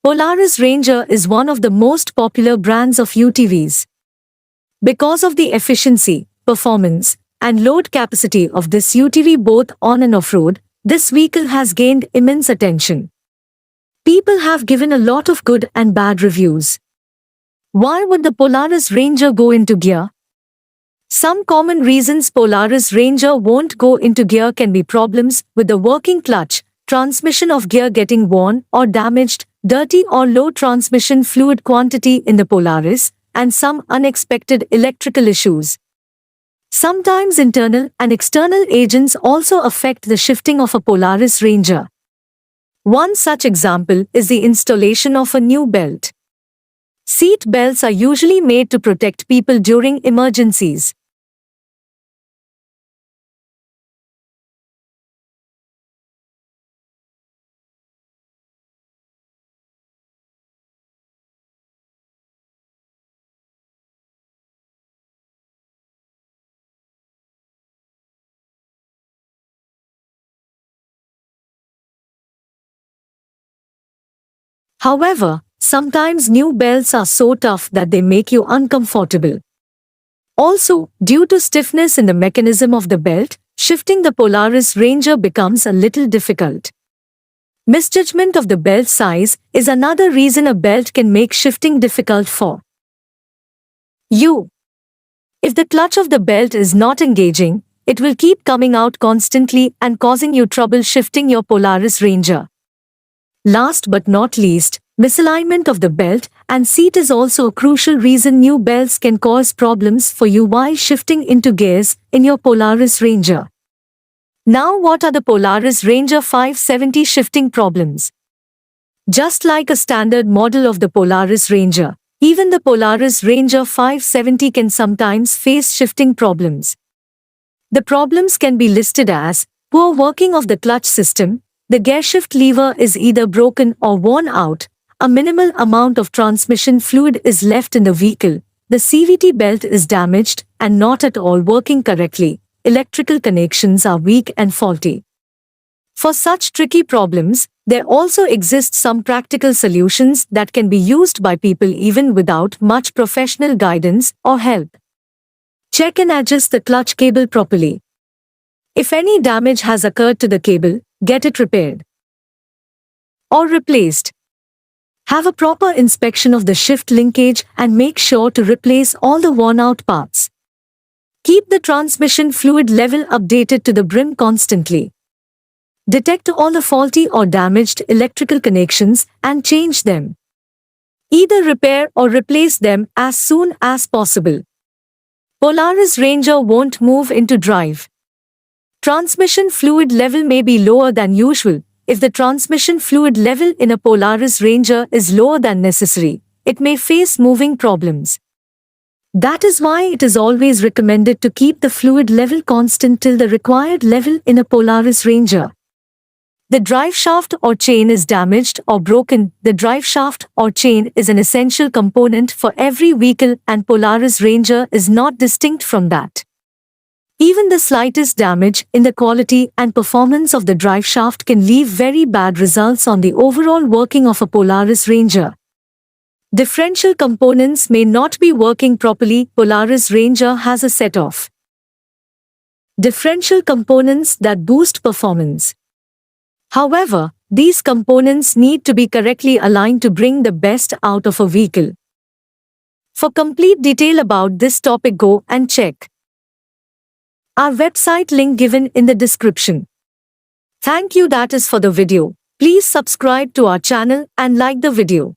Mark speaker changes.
Speaker 1: Polaris Ranger is one of the most popular brands of UTVs. Because of the efficiency, performance, and load capacity of this UTV both on and off-road, this vehicle has gained immense attention. People have given a lot of good and bad reviews. Why would the Polaris Ranger go into gear? Some common reasons Polaris Ranger won't go into gear can be problems with the working clutch, transmission of gear getting worn or damaged, dirty or low transmission fluid quantity in the Polaris, and some unexpected electrical issues. Sometimes internal and external agents also affect the shifting of a Polaris Ranger. One such example is the installation of a new belt. Seat belts are usually made to protect people during emergencies. However, sometimes new belts are so tough that they make you uncomfortable. Also, due to stiffness in the mechanism of the belt, shifting the Polaris Ranger becomes a little difficult. Misjudgment of the belt size is another reason a belt can make shifting difficult for you. If the clutch of the belt is not engaging, it will keep coming out constantly and causing you trouble shifting your Polaris Ranger. Last but not least, misalignment of the belt and seat is also a crucial reason new belts can cause problems for you while shifting into gears in your Polaris Ranger. Now what are the Polaris Ranger 570 shifting problems? Just like a standard model of the Polaris Ranger, even the Polaris Ranger 570 can sometimes face shifting problems. The problems can be listed as poor working of the clutch system, the gearshift lever is either broken or worn out, a minimal amount of transmission fluid is left in the vehicle, the CVT belt is damaged and not at all working correctly, electrical connections are weak and faulty. For such tricky problems, there also exist some practical solutions that can be used by people even without much professional guidance or help. Check and adjust the clutch cable properly. If any damage has occurred to the cable, get it repaired or replaced. Have a proper inspection of the shift linkage and make sure to replace all the worn-out parts. Keep the transmission fluid level updated to the brim constantly. Detect all the faulty or damaged electrical connections and change them. Either repair or replace them as soon as possible. Polaris Ranger won't move into drive. Transmission fluid level may be lower than usual. If the transmission fluid level in a Polaris Ranger is lower than necessary, it may face moving problems. That is why it is always recommended to keep the fluid level constant till the required level in a Polaris Ranger. The drive shaft or chain is damaged or broken. The drive shaft or chain is an essential component for every vehicle and Polaris Ranger is not distinct from that. Even the slightest damage in the quality and performance of the drive shaft can leave very bad results on the overall working of a Polaris Ranger. Differential components may not be working properly. Polaris Ranger has a set of differential components that boost performance. However, these components need to be correctly aligned to bring the best out of a vehicle. For complete detail about this topic, go and check our website link given in the description. Thank you. That is for the video. Please subscribe to our channel and like the video.